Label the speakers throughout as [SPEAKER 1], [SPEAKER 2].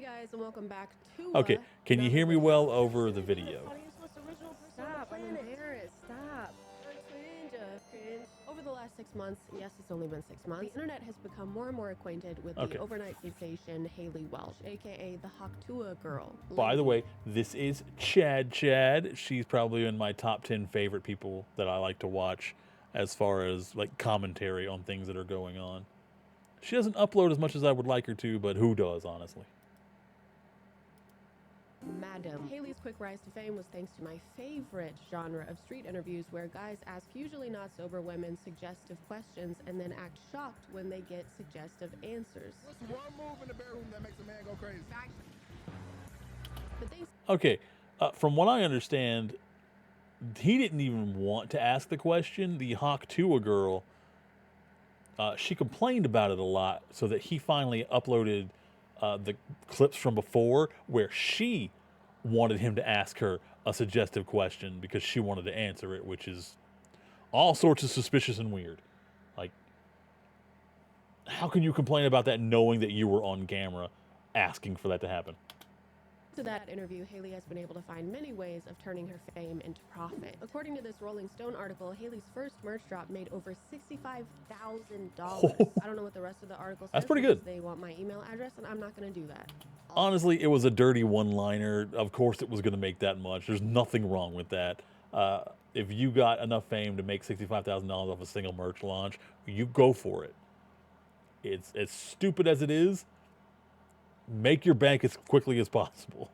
[SPEAKER 1] guys, and welcome back to
[SPEAKER 2] Okay, can you hear me well over the video?
[SPEAKER 1] Stop, I'm embarrassed. Stop. Cringe. Over the last 6 months, yes, it's only been 6 months, the internet has become more and more acquainted with the
[SPEAKER 2] Okay.
[SPEAKER 1] overnight sensation Haley Welch, aka the Tuah girl.
[SPEAKER 2] By the way, this is Chadchad. She's probably in my top 10 favorite people that I like to watch as far as like commentary on things that are going on. She doesn't upload as much as I would like her to, but who does, honestly?
[SPEAKER 1] Madam. Haley's quick rise to fame was thanks to my favorite genre of street interviews where guys ask usually not sober women suggestive questions and then act shocked when they get suggestive answers.
[SPEAKER 3] What's one move in the bedroom that makes a man go crazy?
[SPEAKER 1] But they
[SPEAKER 2] Okay, from what I understand, he didn't even want to ask the question. The Hawk Tuah girl, she complained about it a lot, so that he finally uploaded the clips from before where she wanted him to ask her a suggestive question because she wanted to answer it, which is all sorts of suspicious and weird. Like, how can you complain about that knowing that you were on camera asking for that to happen?
[SPEAKER 1] To that interview, Haley has been able to find many ways of turning her fame into profit. According to this Rolling Stone article, Haley's first merch drop made over $65,000. I don't know what the rest of the article says.
[SPEAKER 2] That's pretty good.
[SPEAKER 1] They want my email address, and I'm not going to do that.
[SPEAKER 2] Honestly, it was a dirty one-liner. Of course it was going to make that much. There's nothing wrong with that. If you got enough fame to make $65,000 off a single merch launch, you go for it. It's as stupid as it is. Make your bank as quickly as possible.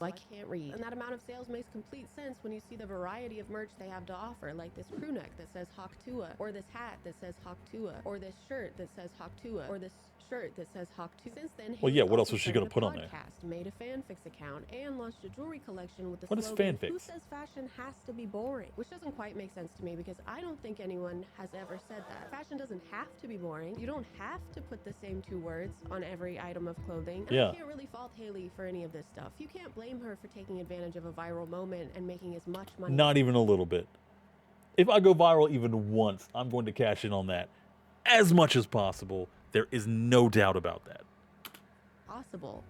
[SPEAKER 1] I can't read. And that amount of sales makes complete sense when you see the variety of merch they have to offer, like this crew neck that says Hawk Tuah, or this hat that says Hawk Tuah, or this shirt that says Hawk Tuah, or this shirt that says Hawk Tuah. Since then,
[SPEAKER 2] Well, yeah,
[SPEAKER 1] Haley
[SPEAKER 2] what else
[SPEAKER 1] also
[SPEAKER 2] was she going to
[SPEAKER 1] started
[SPEAKER 2] put
[SPEAKER 1] a
[SPEAKER 2] on there?
[SPEAKER 1] podcast, made a fanfics account, and launched a jewelry collection with the
[SPEAKER 2] What is
[SPEAKER 1] slogan,
[SPEAKER 2] fanfics?
[SPEAKER 1] "Who says fashion has to be boring?" Which doesn't quite make sense to me because I don't think anyone has ever said that. Fashion doesn't have to be boring. You don't have to put the same two words on every item of clothing. And
[SPEAKER 2] Yeah.
[SPEAKER 1] I can't really fault Haley for any of this stuff. You can't blame her for taking advantage of a viral moment and making as much money.
[SPEAKER 2] Not even a little bit. If I go viral even once, I'm going to cash in on that as much as possible. There is no doubt about that.
[SPEAKER 1] Possible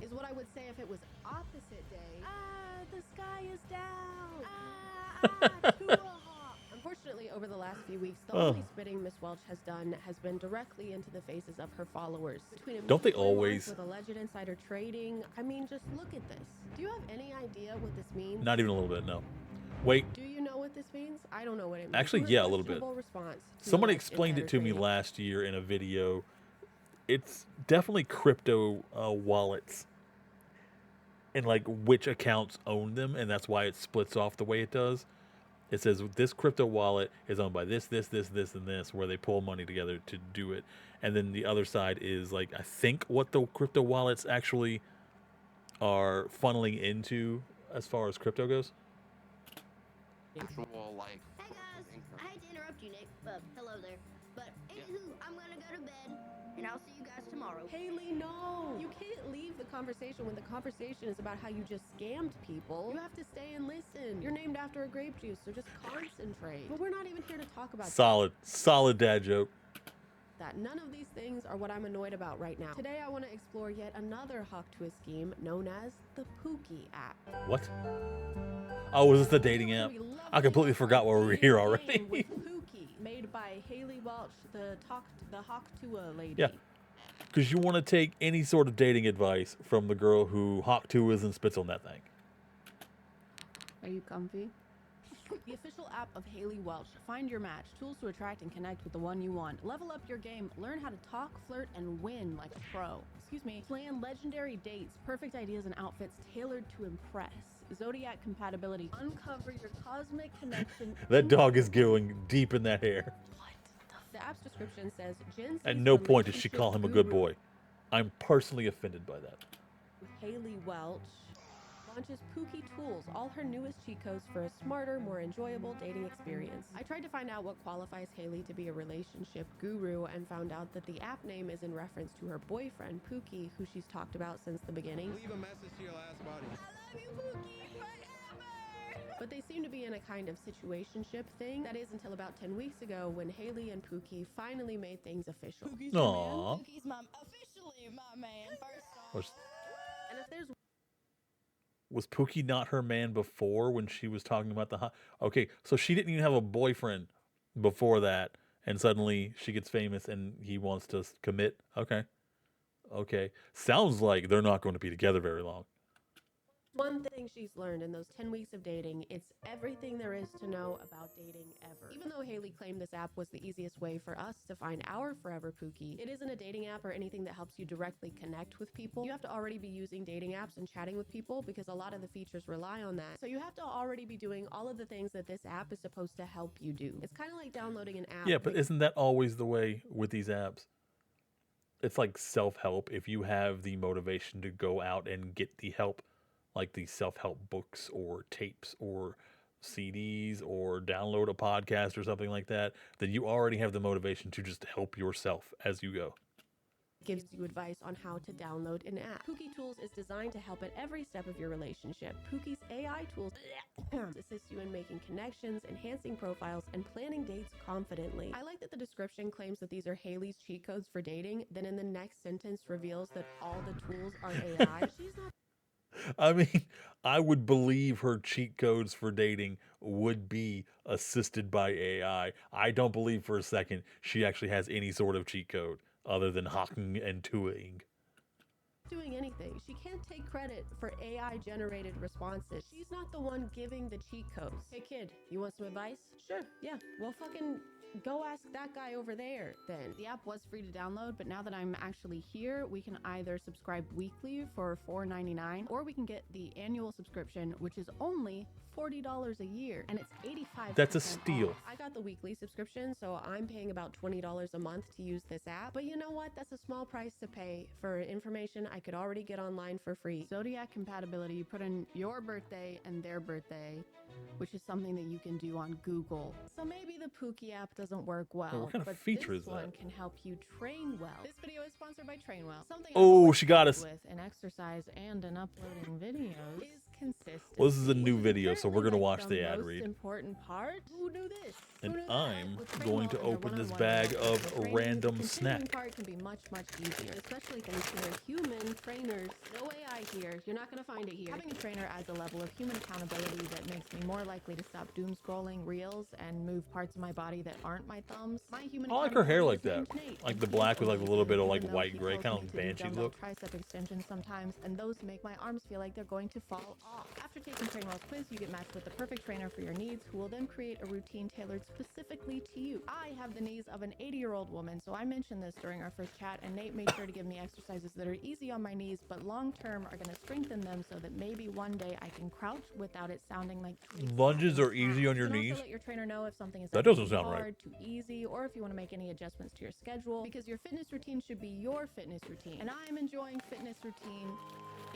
[SPEAKER 1] is what I would say if it was opposite day. The sky is down. Tuah. Unfortunately, over the last few weeks, the only spitting Miss Welch has done has been directly into the faces of her followers. Between
[SPEAKER 2] Don't they
[SPEAKER 1] immediate
[SPEAKER 2] always?
[SPEAKER 1] remarks with alleged insider trading. I mean, just look at this. Do you have any idea what this means?
[SPEAKER 2] Not even a little bit, no. Wait,
[SPEAKER 1] Do you know what this means? I don't know what it means.
[SPEAKER 2] Actually,
[SPEAKER 1] What
[SPEAKER 2] yeah, a little bit.
[SPEAKER 1] questionable response to
[SPEAKER 2] somebody
[SPEAKER 1] alleged
[SPEAKER 2] explained it
[SPEAKER 1] insider
[SPEAKER 2] to me
[SPEAKER 1] trading?
[SPEAKER 2] last year in a video. It's definitely crypto wallets and like which accounts own them, and that's why it splits off the way it does. It says this crypto wallet is owned by this, and this, where they pull money together to do it. And then the other side is like, I think what the crypto wallets actually are funneling into as far as crypto goes.
[SPEAKER 4] Actual, like,
[SPEAKER 5] Hey guys, I hate to interrupt you, Nick, but hello there. But anywho, I'm gonna go to bed, and I'll see you guys tomorrow.
[SPEAKER 1] Haley, no! You can't leave the conversation when the conversation is about how you just scammed people. You have to stay and listen. You're named after a grape juice, so just concentrate. But we're not even here to talk about
[SPEAKER 2] Solid dad joke.
[SPEAKER 1] that. None of these things are what I'm annoyed about right now. Today, I want to explore yet another Hawk Tuah scheme known as the Pookie app.
[SPEAKER 2] What? Oh, was this the dating app?
[SPEAKER 1] We love
[SPEAKER 2] I completely forgot why we were here already.
[SPEAKER 1] Game with Pookie, made by Haley Welch, the Hawk Tuah lady.
[SPEAKER 2] Yeah. Because you want to take any sort of dating advice from the girl who Hawk Tuahs and spits on that thing.
[SPEAKER 6] Are you comfy?
[SPEAKER 1] The official app of Haley Welch. Find your match, tools to attract and connect with the one you want. Level up your game, learn how to talk, flirt, and win like a pro. Excuse me. Plan legendary dates, perfect ideas and outfits tailored to impress. Zodiac compatibility. Uncover your cosmic connection.
[SPEAKER 2] That dog is going deep in that hair.
[SPEAKER 1] The app's description says, Jen
[SPEAKER 2] At
[SPEAKER 1] sees
[SPEAKER 2] no point does she
[SPEAKER 1] relationship
[SPEAKER 2] call him a good
[SPEAKER 1] guru
[SPEAKER 2] boy. I'm personally offended by that.
[SPEAKER 1] Haley Welch launches Pookie Tools, all her newest cheat codes for a smarter, more enjoyable dating experience. I tried to find out what qualifies Haley to be a relationship guru and found out that the app name is in reference to her boyfriend, Pookie, who she's talked about since the beginning.
[SPEAKER 3] Leave a message to your last buddy.
[SPEAKER 1] I love you, Pookie, forever! But they seem to be in a kind of situationship thing. That is until about 10 weeks ago when Haley and Pookie finally made things official.
[SPEAKER 2] Aww.
[SPEAKER 5] Pookie's my official
[SPEAKER 1] totally my man, first off.
[SPEAKER 2] Was,
[SPEAKER 1] And if there's
[SPEAKER 2] was Pookie not her man before when she was talking about the Okay, so she didn't even have a boyfriend before that, and suddenly she gets famous and he wants to commit. Okay. Okay. Sounds like they're not going to be together very long.
[SPEAKER 1] one thing she's learned in those 10 weeks of dating, it's everything there is to know about dating ever. Even though Haley claimed this app was the easiest way for us to find our forever Pookie, it isn't a dating app or anything that helps you directly connect with people. You have to already be using dating apps and chatting with people because a lot of the features rely on that. So you have to already be doing all of the things that this app is supposed to help you do. It's kind of like downloading an app.
[SPEAKER 2] Yeah, but isn't that always the way with these apps? It's like self-help. If you have the motivation to go out and get the help, like the self-help books or tapes or CDs or download a podcast or something like that, then you already have the motivation to just help yourself as you go.
[SPEAKER 1] Gives you advice on how to download an app. Pookie Tools is designed to help at every step of your relationship. Pookie's AI tools assist you in making connections, enhancing profiles, and planning dates confidently. I like that the description claims that these are Haley's cheat codes for dating, then in the next sentence reveals that all the tools are AI. She's not
[SPEAKER 2] I mean, I would believe her cheat codes for dating would be assisted by AI. I don't believe for a second she actually has any sort of cheat code other than hawking and tuahing.
[SPEAKER 1] doing anything. She can't take credit for AI generated responses. She's not the one giving the cheat codes. Hey kid, you want some advice? Sure, yeah. Well, fucking go ask that guy over there then. The app was free to download, but now that I'm actually here, we can either subscribe weekly for $4.99 or we can get the annual subscription, which is only $40 a year, and it's 85%.
[SPEAKER 2] That's a steal.
[SPEAKER 1] Off. I got the weekly subscription, so I'm paying about $20 a month to use this app. But you know what? That's a small price to pay for information I could already get online for free. Zodiac compatibility, you put in your birthday and their birthday, which is something that you can do on Google. So maybe the Pookie app doesn't work well.
[SPEAKER 2] What kind of
[SPEAKER 1] but
[SPEAKER 2] feature
[SPEAKER 1] this
[SPEAKER 2] is that?
[SPEAKER 1] one can help you train well. This video is sponsored by TrainWell. Something
[SPEAKER 2] Oh,
[SPEAKER 1] I've always
[SPEAKER 2] she got
[SPEAKER 1] struggled
[SPEAKER 2] us.
[SPEAKER 1] with in exercise and in uploading videos is consistency.
[SPEAKER 2] Well, this is a new
[SPEAKER 1] Which is
[SPEAKER 2] video, so we're
[SPEAKER 1] apparently,
[SPEAKER 2] gonna
[SPEAKER 1] like,
[SPEAKER 2] watch the ad
[SPEAKER 1] most
[SPEAKER 2] read.
[SPEAKER 1] important part. Who knew this?
[SPEAKER 2] And
[SPEAKER 1] Who knew that?
[SPEAKER 2] I'm
[SPEAKER 1] With
[SPEAKER 2] going to
[SPEAKER 1] TrainWell and
[SPEAKER 2] open
[SPEAKER 1] their
[SPEAKER 2] this
[SPEAKER 1] one-on-one
[SPEAKER 2] bag
[SPEAKER 1] workouts
[SPEAKER 2] of
[SPEAKER 1] for training,
[SPEAKER 2] random
[SPEAKER 1] the continuing
[SPEAKER 2] snack.
[SPEAKER 1] part can be much easier, especially thanks to their human trainers. No AI here. You're not going to find it here. Having a trainer adds a level of human accountability that makes me more likely to stop doom scrolling reels and move parts of my body that aren't my thumbs. My human
[SPEAKER 2] I like her hair like
[SPEAKER 1] accountability
[SPEAKER 2] that.
[SPEAKER 1] is named Nate,
[SPEAKER 2] like
[SPEAKER 1] and
[SPEAKER 2] the
[SPEAKER 1] he's
[SPEAKER 2] black with like a little bit of like
[SPEAKER 1] even though
[SPEAKER 2] white
[SPEAKER 1] he
[SPEAKER 2] gray,
[SPEAKER 1] tells
[SPEAKER 2] kind
[SPEAKER 1] me
[SPEAKER 2] of
[SPEAKER 1] to do
[SPEAKER 2] banshee
[SPEAKER 1] dumbbell
[SPEAKER 2] look.
[SPEAKER 1] tricep extensions sometimes, and those make my arms feel like they're going to fall off. After taking TrainWell's quiz, you get matched with the perfect trainer for your needs, who will then create a routine tailored specifically to you. I have the knees of an 80-year-old woman, so I mentioned this during our first chat, and Nate made sure to give me exercises that are easy on my knees, but long-term are going to strengthen them so that maybe one day I can crouch without it sounding like
[SPEAKER 2] Lunges are easy on your
[SPEAKER 1] you can
[SPEAKER 2] knees?
[SPEAKER 1] also let your trainer know if something is
[SPEAKER 2] That
[SPEAKER 1] ever
[SPEAKER 2] doesn't
[SPEAKER 1] too
[SPEAKER 2] sound right.
[SPEAKER 1] hard, too easy, or if you want to make any adjustments to your schedule, because your fitness routine should be your fitness routine. And I'm enjoying fitness routine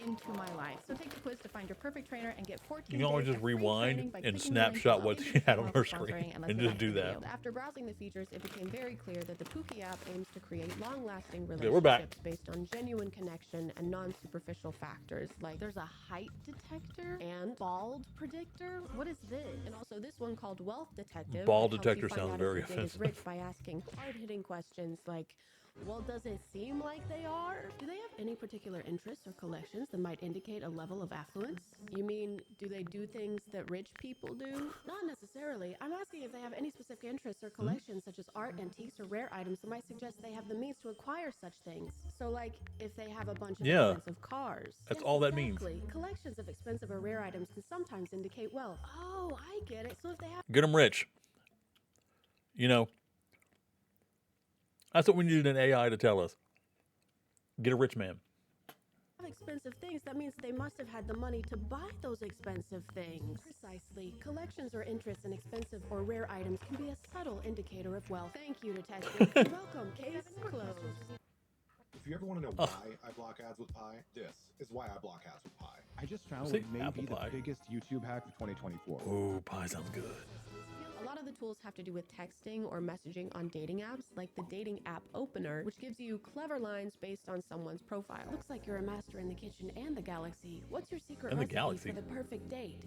[SPEAKER 1] into my life. So take the quiz to find your perfect trainer and get 14
[SPEAKER 2] You can always
[SPEAKER 1] days
[SPEAKER 2] just
[SPEAKER 1] of free
[SPEAKER 2] rewind
[SPEAKER 1] training by
[SPEAKER 2] and
[SPEAKER 1] clicking the link
[SPEAKER 2] snapshot
[SPEAKER 1] below.
[SPEAKER 2] what
[SPEAKER 1] Thank
[SPEAKER 2] she
[SPEAKER 1] you to
[SPEAKER 2] had on
[SPEAKER 1] TrainWell
[SPEAKER 2] her
[SPEAKER 1] for
[SPEAKER 2] screen
[SPEAKER 1] sponsoring, let's
[SPEAKER 2] and
[SPEAKER 1] get
[SPEAKER 2] just
[SPEAKER 1] back to
[SPEAKER 2] do
[SPEAKER 1] the
[SPEAKER 2] that.
[SPEAKER 1] video. After browsing the features, it became very clear that the Pookie app aims to create long-lasting
[SPEAKER 2] Okay, we're back.
[SPEAKER 1] relationships based on genuine connection and non-superficial factors. Like there's a height detector and bald predictor. What is this? And also this one called Wealth Detective.
[SPEAKER 2] Bald
[SPEAKER 1] that helps you
[SPEAKER 2] detector
[SPEAKER 1] find
[SPEAKER 2] sounds
[SPEAKER 1] out if
[SPEAKER 2] very
[SPEAKER 1] your date is
[SPEAKER 2] offensive.
[SPEAKER 1] rich by asking hard-hitting questions like, well, does it seem like they are? Do they have any particular interests or collections that might indicate a level of affluence? You mean, do they do things that rich people do? Not necessarily. I'm asking if they have any specific interests or collections such as art, antiques, or rare items that might suggest they have the means to acquire such things. So like, if they have a bunch of
[SPEAKER 2] Yeah.
[SPEAKER 1] expensive cars.
[SPEAKER 2] That's
[SPEAKER 1] Yes,
[SPEAKER 2] all that means.
[SPEAKER 1] exactly. Collections of expensive or rare items can sometimes indicate wealth. Oh, I get it. So if they have
[SPEAKER 2] Get them rich. You know, that's what we needed an AI to tell us. Get a rich man.
[SPEAKER 1] expensive things, that means they must have had the money to buy those expensive things. Precisely. Collections or interests in expensive or rare items can be a subtle indicator of wealth. Thank you, detective. You're welcome. Case closed.
[SPEAKER 4] If you ever want to know why I block ads with Pi, this is why I block ads with Pi.
[SPEAKER 3] I just found
[SPEAKER 2] Say
[SPEAKER 3] what may
[SPEAKER 2] apple
[SPEAKER 3] be the
[SPEAKER 2] pie.
[SPEAKER 3] biggest YouTube hack of 2024.
[SPEAKER 2] Oh, pie sounds good.
[SPEAKER 1] A lot of the tools have to do with texting or messaging on dating apps, like the dating app opener, which gives you clever lines based on someone's profile. Looks like you're a master in the kitchen and the galaxy. What's your secret
[SPEAKER 2] And the
[SPEAKER 1] recipe
[SPEAKER 2] galaxy.
[SPEAKER 1] for the perfect date?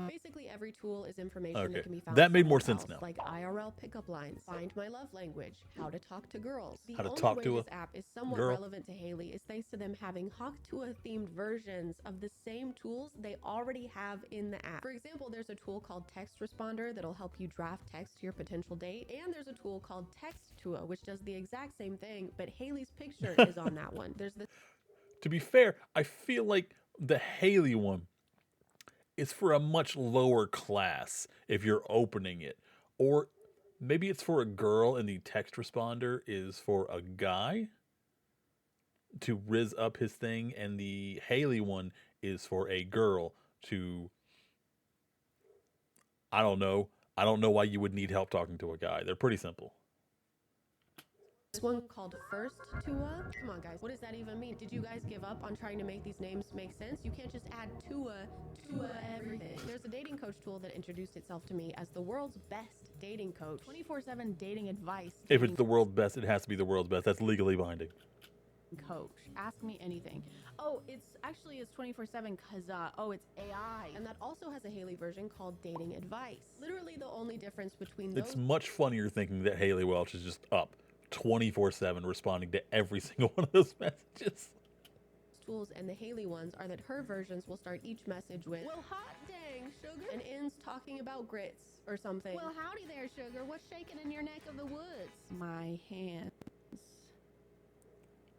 [SPEAKER 1] Basically, every tool is information
[SPEAKER 2] Okay,
[SPEAKER 1] that can be found
[SPEAKER 2] that made more
[SPEAKER 1] somewhere
[SPEAKER 2] sense
[SPEAKER 1] else,
[SPEAKER 2] now.
[SPEAKER 1] like IRL pickup lines, find my love language, how to talk to girls. The
[SPEAKER 2] How to
[SPEAKER 1] only
[SPEAKER 2] talk
[SPEAKER 1] way
[SPEAKER 2] to a
[SPEAKER 1] this app is somewhat
[SPEAKER 2] girl.
[SPEAKER 1] relevant to Haley is thanks to them having Hawk Tuah themed versions of the same tools they already have in the app. For example, there's a tool called Text Responder that'll help you draft text to your potential date, and there's a tool called Text Tuah, which does the exact same thing, but Haley's picture is on that one. There's the
[SPEAKER 2] To be fair, I feel like the Haley one is for a much lower class if you're opening it. Or maybe it's for a girl and the text responder is for a guy to riz up his thing, and the Haley one is for a girl to, I don't know. I don't know why you would need help talking to a guy. They're pretty simple.
[SPEAKER 1] This one called First Tuah. Come on, guys. What does that even mean? Did you guys give up on trying to make these names make sense? You can't just add Tuah to everything. There's a dating coach tool that introduced itself to me as the world's best dating coach. 24/7 dating advice.
[SPEAKER 2] If it's the world's best, it has to be the world's best. That's legally binding.
[SPEAKER 1] Coach. Ask me anything. Oh, it's 24/7 because, it's AI. And that also has a Haley version called Dating Advice. Literally the only difference between those
[SPEAKER 2] It's much funnier thinking that Haley Welch is just up 24/7 responding to every single one of those messages.
[SPEAKER 1] tools and the Haley ones are that her versions will start each message with, well, hot dang, sugar, and ends talking about grits or something. Well, howdy there, sugar. What's shaking in your neck of the woods? My hands.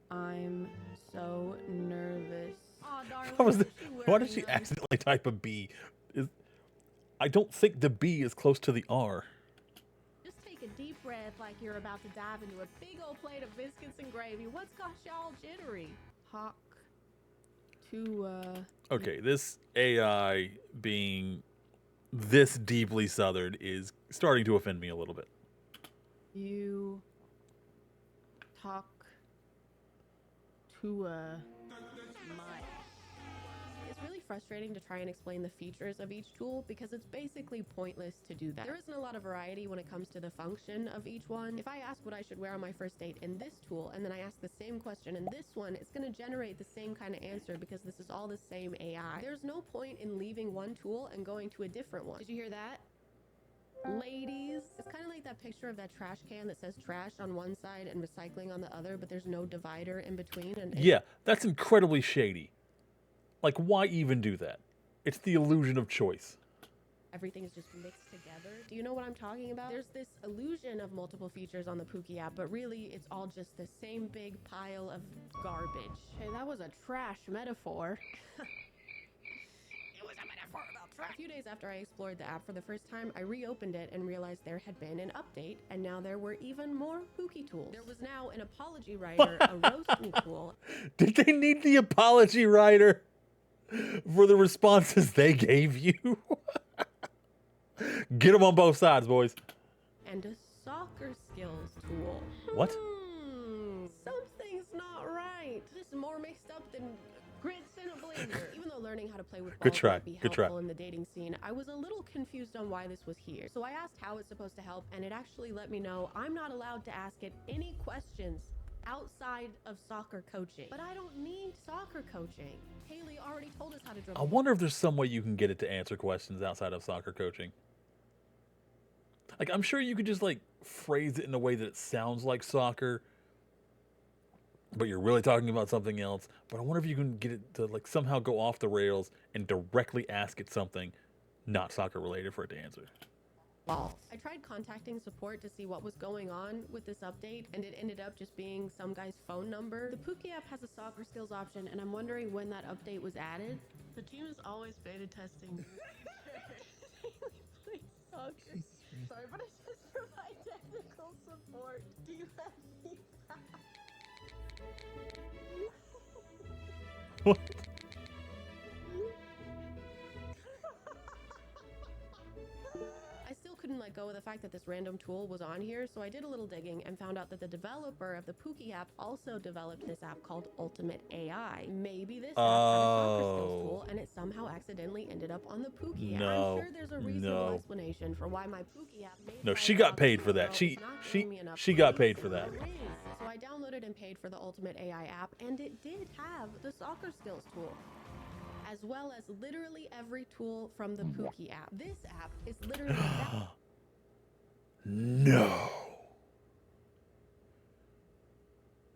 [SPEAKER 1] I'm so nervous. Aw, darling.
[SPEAKER 2] Why did she accidentally type a B? I don't think the B is close to the R.
[SPEAKER 1] Just take a deep breath like you're about to dive into a big old plate of biscuits and gravy. What's got y'all jittery? Hawk Tuah.
[SPEAKER 2] Okay, this AI being this deeply southern is starting to offend me a little bit.
[SPEAKER 1] You talk to much. It's really frustrating to try and explain the features of each tool because it's basically pointless to do that. There isn't a lot of variety when it comes to the function of each one. If I ask what I should wear on my first date in this tool and then I ask the same question in this one, it's going to generate the same kind of answer because this is all the same AI. There's no point in leaving one tool and going to a different one. Did you hear that? Ladies, it's kind of like that picture of that trash can that says trash on one side and recycling on the other, but there's no divider in between. And
[SPEAKER 2] Yeah, that's incredibly shady. Like, why even do that? It's the illusion of choice.
[SPEAKER 1] Everything is just mixed together. Do you know what I'm talking about? There's this illusion of multiple features on the Pookie app, but really it's all just the same big pile of garbage. Hey, that was a trash metaphor. It was a metaphor about trash. A few days after I explored the app for the first time, I reopened it and realized there had been an update, and now there were even more Pookie tools. There was now an apology writer, a roast me tool.
[SPEAKER 2] Did they need the apology writer for the responses they gave you? Get them on both sides, boys.
[SPEAKER 1] And a soccer skills tool.
[SPEAKER 2] What?
[SPEAKER 1] Something's not right. This is more mixed up than grits in a blender. Even though learning how to play with
[SPEAKER 2] Good
[SPEAKER 1] balls
[SPEAKER 2] try,
[SPEAKER 1] might be
[SPEAKER 2] good
[SPEAKER 1] helpful
[SPEAKER 2] try.
[SPEAKER 1] in the dating scene, I was a little confused on why this was here. So I asked how it's supposed to help, and it actually let me know I'm not allowed to ask it any questions outside of soccer coaching. But I don't need soccer coaching. Haley already told us how to dribble.
[SPEAKER 2] I wonder if there's some way you can get it to answer questions outside of soccer coaching. Like, I'm sure you could just, like, phrase it in a way that it sounds like soccer, but you're really talking about something else. But I wonder if you can get it to, like, somehow go off the rails and directly ask it something not soccer related for it to answer.
[SPEAKER 1] Balls. I tried contacting support to see what was going on with this update, and it ended up just being some guy's phone number. The Pookie app has a soccer skills option, and I'm wondering when that update was added. The team is always beta testing. Please, soccer. Sorry, but it says provide technical support. Do you have feedback?
[SPEAKER 2] What?
[SPEAKER 1] I still couldn't let go of the fact that this random tool was on here, so I did a little digging and found out that the developer of the Pookie app also developed this app called Ultimate AI. Maybe this app had a soccer skills tool and it somehow accidentally ended up on the Pookie app.
[SPEAKER 2] No.
[SPEAKER 1] I'm sure there's a reasonable explanation for why my Pookie app made
[SPEAKER 2] No,
[SPEAKER 1] my
[SPEAKER 2] she got
[SPEAKER 1] job
[SPEAKER 2] paid for that.
[SPEAKER 1] not
[SPEAKER 2] She
[SPEAKER 1] giving me enough
[SPEAKER 2] got
[SPEAKER 1] praise
[SPEAKER 2] paid for that.
[SPEAKER 1] or raise. So I downloaded and paid for the Ultimate AI app, and it did have the soccer skills tool. as well as literally every tool from the Pookie app. This app is literally that
[SPEAKER 2] No.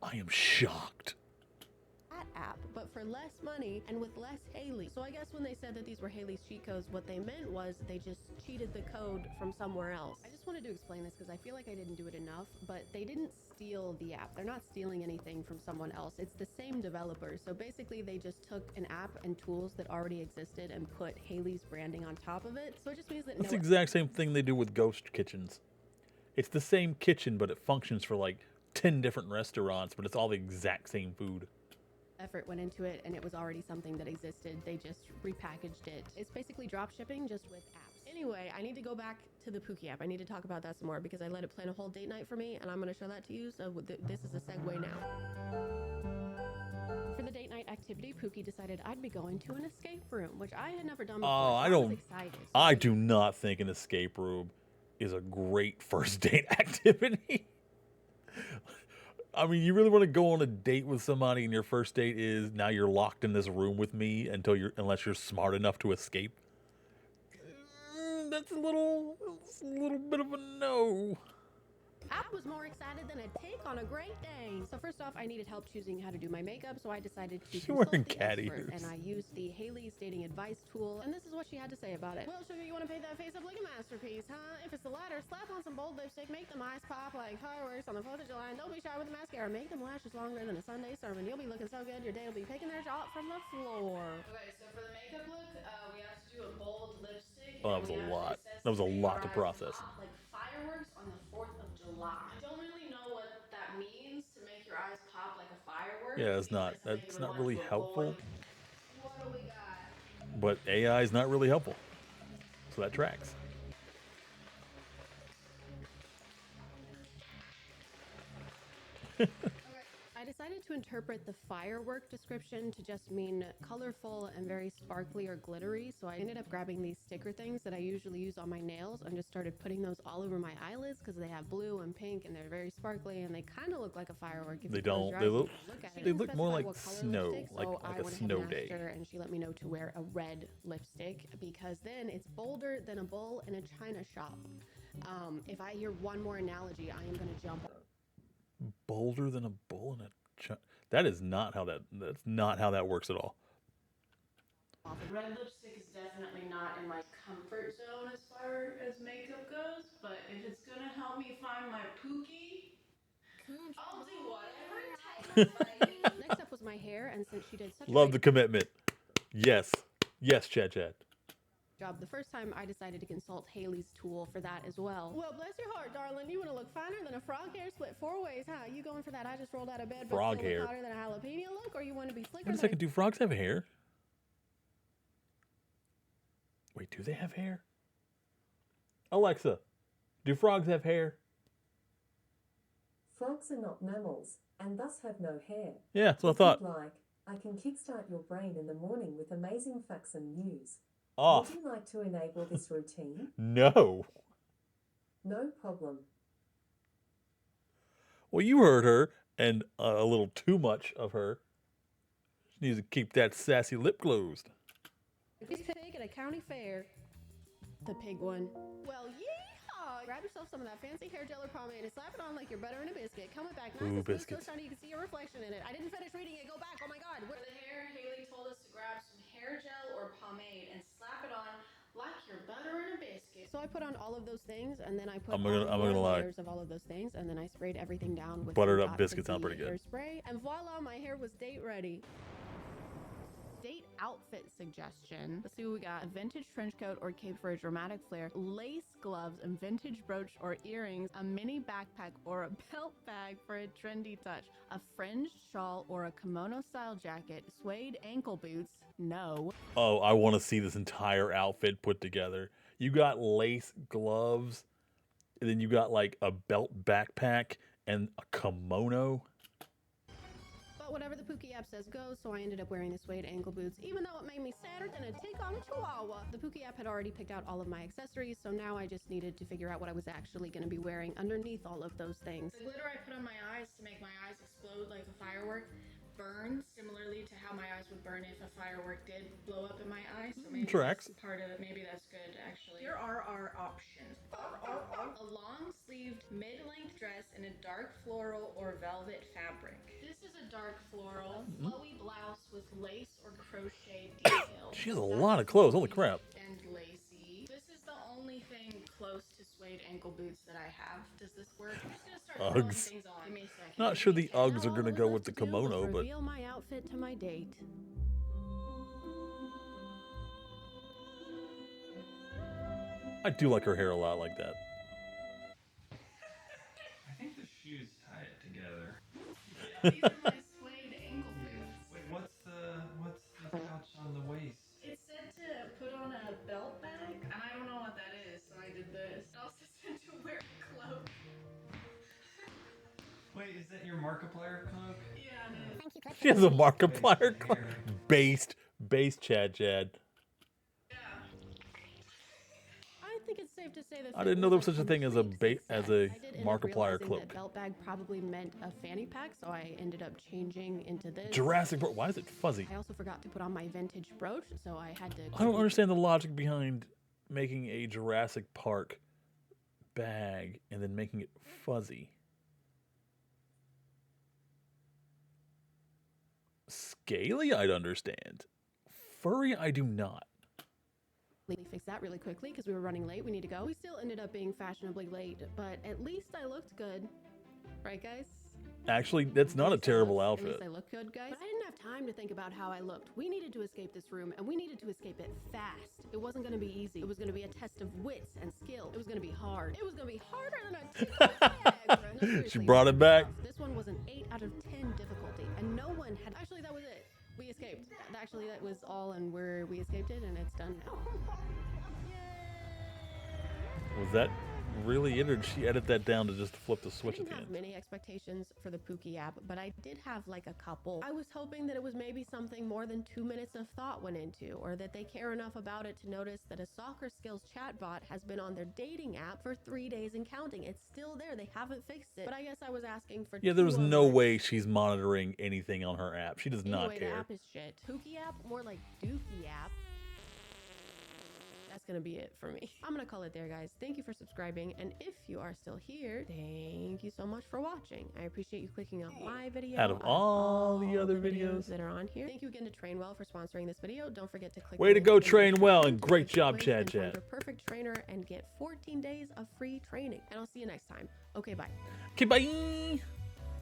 [SPEAKER 2] I am shocked.
[SPEAKER 1] app, but for less money and with less Haley. So I guess when they said that these were Haley's cheat codes, what they meant was they just cheated the code from somewhere else. I just wanted to explain this because I feel like I didn't do it enough, but they didn't steal the app. They're not stealing anything from someone else. It's the same developer. So basically they just took an app and tools that already existed and put Haley's branding on top of it. So it just means that
[SPEAKER 2] That's the exact same thing they do with ghost kitchens. It's the same kitchen, but it functions for like 10 different restaurants, but it's all the exact same food.
[SPEAKER 1] Effort went into it and it was already something that existed. They just repackaged it. It's basically drop shipping just with apps. Anyway, I need to go back to the Pookie app. I need to talk about that some more because I let it plan a whole date night for me and I'm going to show that to you. So this is a segue now. For the date night activity, Pookie decided I'd be going to an escape room, which I had never done before.
[SPEAKER 2] Oh,
[SPEAKER 1] so
[SPEAKER 2] I
[SPEAKER 1] was
[SPEAKER 2] don't.
[SPEAKER 1] excited. So
[SPEAKER 2] I do not think an escape room is a great first date activity. I mean, you really want to go on a date with somebody and your first date is now you're locked in this room with me unless you're smart enough to escape? That's a little bit of a no.
[SPEAKER 1] I was more excited than a take on a great day. So first off, I needed help choosing how to do my makeup, so I decided to
[SPEAKER 2] She's
[SPEAKER 1] consult
[SPEAKER 2] wearing
[SPEAKER 1] the
[SPEAKER 2] cat
[SPEAKER 1] expert,
[SPEAKER 2] ears.
[SPEAKER 1] and I used the Haley's dating advice tool, and this is what she had to say about it. Well, sugar, you want to paint that face up like a masterpiece, huh? If it's the latter, slap on some bold lipstick, make them eyes pop like fireworks on the 4th of July, and don't be shy with the mascara. Make them lashes longer than a Sunday sermon. You'll be looking so good, your day will be picking their jaw from the floor. Okay, so for the makeup look, we have to do a bold lipstick.
[SPEAKER 2] Oh, that was a lot. That was a lot to process.
[SPEAKER 1] Like fireworks on the 4th of July. I don't really know what that means to make your eyes pop like a firework.
[SPEAKER 2] Yeah, that's not really helpful.
[SPEAKER 1] What do we got?
[SPEAKER 2] But AI is not really helpful. So that tracks.
[SPEAKER 1] I decided to interpret the firework description to just mean colorful and very sparkly or glittery. So I ended up grabbing these sticker things that I usually use on my nails and just started putting those all over my eyelids because they have blue and pink and they're very sparkly and they kind of look like a firework. If
[SPEAKER 2] They
[SPEAKER 1] you close
[SPEAKER 2] don't.
[SPEAKER 1] your
[SPEAKER 2] They
[SPEAKER 1] eyes
[SPEAKER 2] look.
[SPEAKER 1] and look at it.
[SPEAKER 2] They look more
[SPEAKER 1] Specify
[SPEAKER 2] like
[SPEAKER 1] what color
[SPEAKER 2] snow,
[SPEAKER 1] lipstick,
[SPEAKER 2] like
[SPEAKER 1] so I
[SPEAKER 2] a
[SPEAKER 1] went ahead
[SPEAKER 2] snow
[SPEAKER 1] and
[SPEAKER 2] day.
[SPEAKER 1] asked her, and she let me know to wear a red lipstick because then it's bolder than a bull in a china shop. If I hear one more analogy, I am going to jump.
[SPEAKER 2] Bolder than a bull in a. That's not how that works at all.
[SPEAKER 1] Red lipstick is definitely not in my comfort zone as far as makeup goes, but if it's gonna help me find my Pookie, I'll do whatever it takes. Next up was my hair, and since she did such
[SPEAKER 2] Love
[SPEAKER 1] a
[SPEAKER 2] the
[SPEAKER 1] great
[SPEAKER 2] commitment. Yes, Chadchad.
[SPEAKER 1] job the first time, I decided to consult Haley's tool for that as well. Well, bless your heart, darling. You want to look finer than a frog hair split 4 ways, huh? You going for that I just rolled out of bed but
[SPEAKER 2] Frog
[SPEAKER 1] still
[SPEAKER 2] hair.
[SPEAKER 1] look hotter than a jalapeno look, or you want to be slicker
[SPEAKER 2] Wait a
[SPEAKER 1] than
[SPEAKER 2] second. Do frogs have hair? Wait, do they have hair? Alexa, do frogs have hair?
[SPEAKER 7] Frogs are not mammals, and thus have no hair.
[SPEAKER 2] Yeah, that's what I
[SPEAKER 7] If
[SPEAKER 2] thought.
[SPEAKER 7] you'd like, I can kickstart your brain in the morning with amazing facts and news.
[SPEAKER 2] Off.
[SPEAKER 7] Would you like to enable this routine?
[SPEAKER 2] No.
[SPEAKER 7] No problem.
[SPEAKER 2] Well, you heard her, and a little too much of her. She needs to keep that sassy lip closed.
[SPEAKER 1] this pig at a county fair. The pig one. Well, yeehaw! Grab yourself some of that fancy hair gel or pomade and slap it on like you're butter in a biscuit. Comb it back nice
[SPEAKER 2] Ooh,
[SPEAKER 1] and smooth,
[SPEAKER 2] biscuits.
[SPEAKER 1] so shiny you can see your reflection in it. I didn't finish reading it. Go back. Oh my god. For the hair, Haley told us to grab some hair gel or pomade and slap it on like you're butter in a biscuit. So I put on all of those things, and then I put
[SPEAKER 2] I'm not
[SPEAKER 1] on
[SPEAKER 2] gonna
[SPEAKER 1] more
[SPEAKER 2] lie.
[SPEAKER 1] layers of all of those things, and then I sprayed everything down with
[SPEAKER 2] Buttered
[SPEAKER 1] some
[SPEAKER 2] up
[SPEAKER 1] dots
[SPEAKER 2] biscuits
[SPEAKER 1] of
[SPEAKER 2] sound pretty
[SPEAKER 1] the
[SPEAKER 2] good.
[SPEAKER 1] hairspray, and voila, my hair was date ready. Date outfit suggestion. Let's see what we got. A vintage trench coat or cape for a dramatic flair, lace gloves and vintage brooch or earrings, a mini backpack or a belt bag for a trendy touch, a fringed shawl or a kimono style jacket, suede ankle boots. No.
[SPEAKER 2] Oh, I want to see this entire outfit put together. You got lace gloves, and then you got like a belt backpack and a kimono.
[SPEAKER 1] But whatever the Pookie app says goes, so I ended up wearing the suede ankle boots, even though it made me sadder than a take on a chihuahua. The Pookie app had already picked out all of my accessories, so now I just needed to figure out what I was actually going to be wearing underneath all of those things. The glitter I put on my eyes to make my eyes explode like a firework burned similarly to how my eyes would burn if a firework did blow up in my eye. So maybe
[SPEAKER 2] Tracks.
[SPEAKER 1] that's part of it. Maybe that's good, actually. Here are our options. A long-sleeved mid-length dress in a dark floral or velvet fabric. This is a dark floral, flowy blouse with lace or crochet details.
[SPEAKER 2] She has a lot of clothes. Holy crap.
[SPEAKER 1] And lacy. This is the only thing close to suede ankle boots that I have. Does this work? I'm just gonna start throwing
[SPEAKER 2] Uggs.
[SPEAKER 1] things on. Give me a second.
[SPEAKER 2] Not sure the Uggs are
[SPEAKER 1] Now,
[SPEAKER 2] going to
[SPEAKER 1] all
[SPEAKER 2] go
[SPEAKER 1] we're
[SPEAKER 2] with the
[SPEAKER 1] left to do
[SPEAKER 2] kimono,
[SPEAKER 1] is
[SPEAKER 2] but
[SPEAKER 1] reveal my outfit to my date.
[SPEAKER 2] I do like her hair a lot like that.
[SPEAKER 8] I think the shoes tie it together.
[SPEAKER 1] These are my suede ankle boots.
[SPEAKER 8] Wait, what's the pouch on the waist?
[SPEAKER 1] It said to put on a belt bag, and I don't know what that is, so I did this. It also said to wear a cloak.
[SPEAKER 8] Wait, is that your Markiplier cloak?
[SPEAKER 1] Yeah, it is.
[SPEAKER 2] She has a Markiplier clock. Based Chadchad.
[SPEAKER 1] Yeah. I think it's safe to say that
[SPEAKER 2] I didn't know there was such a thing as a Markiplier cloak.
[SPEAKER 1] That belt bag probably meant a fanny pack, so I ended up changing into this.
[SPEAKER 2] Jurassic Park. Why is it fuzzy?
[SPEAKER 1] I also forgot to put on my vintage brooch, so I had to.
[SPEAKER 2] I don't understand the logic behind making a Jurassic Park bag and then making it fuzzy. Scaly, I'd understand. Furry, I do not.
[SPEAKER 1] Fix that really quickly because we were running late. We need to go. We still ended up being fashionably late, but at least I looked good. Right, guys?
[SPEAKER 2] Actually, that's not a terrible
[SPEAKER 1] At
[SPEAKER 2] outfit.
[SPEAKER 1] least I look good, guys. But I didn't have time to think about how I looked. We needed to escape this room, and we needed to escape it fast. It wasn't going to be easy. It was going to be a test of wits and skill. It was going to be hard. It was going to be harder than a tickle. No, seriously,
[SPEAKER 2] She brought it back.
[SPEAKER 1] This one was an 8 out of 10 difficulty, and no one had. Actually, that was it. We escaped. Actually, that was all, and we escaped it, and it's done now.
[SPEAKER 2] Was that really it, or did she edit that down to just flip the
[SPEAKER 1] I
[SPEAKER 2] switch at
[SPEAKER 1] didn't
[SPEAKER 2] the
[SPEAKER 1] have
[SPEAKER 2] end?
[SPEAKER 1] many expectations for the Pookie app, but I did have like a couple. I was hoping that it was maybe something more than 2 minutes of thought went into, or that they care enough about it to notice that a soccer skills chatbot has been on their dating app for 3 days and counting. It's still there. They haven't fixed it. But I guess I was asking for
[SPEAKER 2] Yeah, there was no
[SPEAKER 1] much.
[SPEAKER 2] way she's monitoring anything on her app. She does not
[SPEAKER 1] Anyway,
[SPEAKER 2] care.
[SPEAKER 1] the app is shit. Pookie app, more like Dookie app. That's gonna be it for me. I'm gonna call it there, guys. Thank you for subscribing, and if you are still here, thank you so much for watching. I appreciate you clicking on my video
[SPEAKER 2] Out of all the other videos.
[SPEAKER 1] that are on here. Thank you again to Trainwell for sponsoring this video. Don't forget to click
[SPEAKER 2] Way
[SPEAKER 1] the
[SPEAKER 2] to
[SPEAKER 1] link
[SPEAKER 2] go,
[SPEAKER 1] in the
[SPEAKER 2] Trainwell,
[SPEAKER 1] description
[SPEAKER 2] and
[SPEAKER 1] to
[SPEAKER 2] great
[SPEAKER 1] get
[SPEAKER 2] job,
[SPEAKER 1] quiz and find
[SPEAKER 2] Chadchad.
[SPEAKER 1] your perfect trainer and get 14 days of free training. And I'll see you next time. Okay, bye.
[SPEAKER 2] Okay, bye.